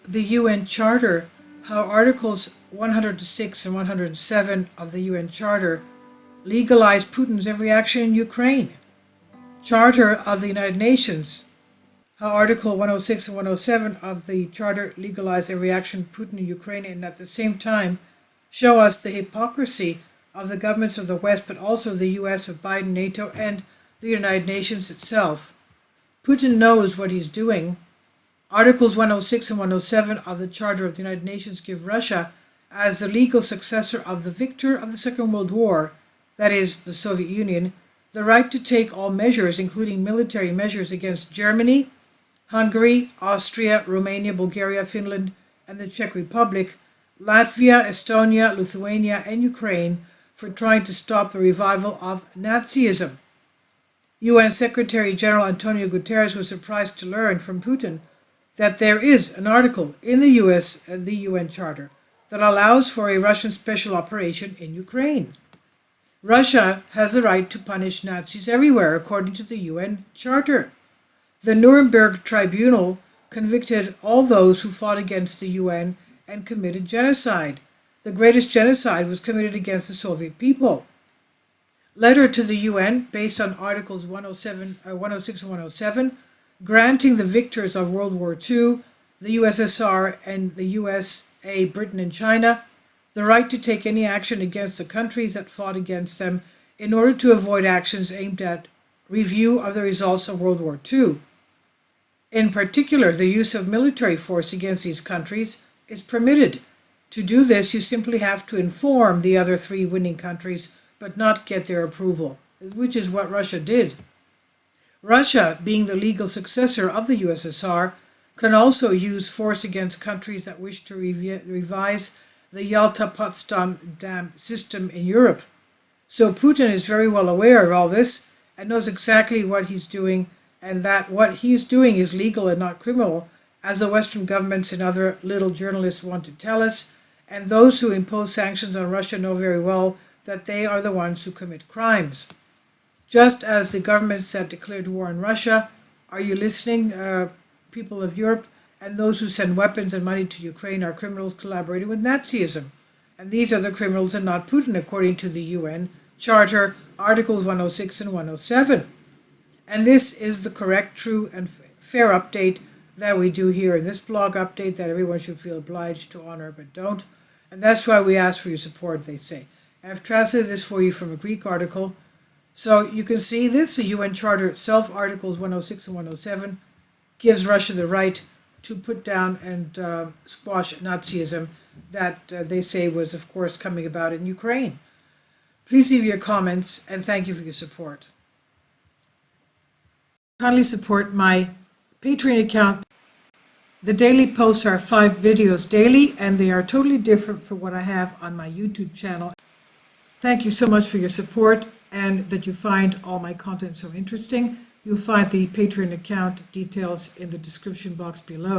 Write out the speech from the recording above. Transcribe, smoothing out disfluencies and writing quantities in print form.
the UN Charter, how Articles 106 and 107 of the UN Charter legalize Putin's every action in Ukraine. Charter of the United Nations, how Article 106 and 107 of the Charter legalize every action Putin in Ukraine, and at the same time show us the hypocrisy of the governments of the West, but also the US of Biden, NATO, and the United Nations itself. Putin knows what he's doing. Articles 106 and 107 of the Charter of the United Nations give Russia, as the legal successor of the victor of the Second World War, that is, the Soviet Union, the right to take all measures, including military measures, against Germany, Hungary, Austria, Romania, Bulgaria, Finland, and the Czech Republic, Latvia, Estonia, Lithuania, and Ukraine for trying to stop the revival of Nazism. UN Secretary General Antonio Guterres was surprised to learn from Putin that there is an article in the UN Charter that allows for a Russian special operation in Ukraine. Russia has the right to punish Nazis everywhere, according to the UN Charter. The Nuremberg Tribunal convicted all those who fought against the UN and committed genocide. The greatest genocide was committed against the Soviet people. Letter to the UN, based on Articles 106 and 107, granting the victors of World War II, the USSR and the USA, Britain and China, the right to take any action against the countries that fought against them in order to avoid actions aimed at review of the results of World War II. In particular, the use of military force against these countries is permitted. To do this, you simply have to inform the other three winning countries, but not get their approval, which is what Russia did. Russia, being the legal successor of the USSR, can also use force against countries that wish to revise the Yalta-Potsdam Dam system in Europe. So Putin is very well aware of all this and knows exactly what he's doing, and that what he's doing is legal and not criminal, as the Western governments and other little journalists want to tell us, and those who impose sanctions on Russia know very well that they are the ones who commit crimes. Just as the governments that declared war on Russia, are you listening, people of Europe, and those who send weapons and money to Ukraine are criminals collaborating with Nazism. And these are the criminals and not Putin, according to the UN Charter, Articles 106 and 107. And this is the correct, true, and fair update that we do here in this blog update that everyone should feel obliged to honor but don't. And that's why we ask for your support, they say. I've translated this for you from a Greek article. So you can see this, the UN Charter itself, Articles 106 and 107, gives Russia the right to put down and squash Nazism that they say was, of course, coming about in Ukraine. Please leave your comments, and thank you for your support. Kindly support my Patreon account. The daily posts are 5 videos daily, and they are totally different from what I have on my YouTube channel. Thank you so much for your support, and that you find all my content so interesting. You'll find the Patreon account details in the description box below.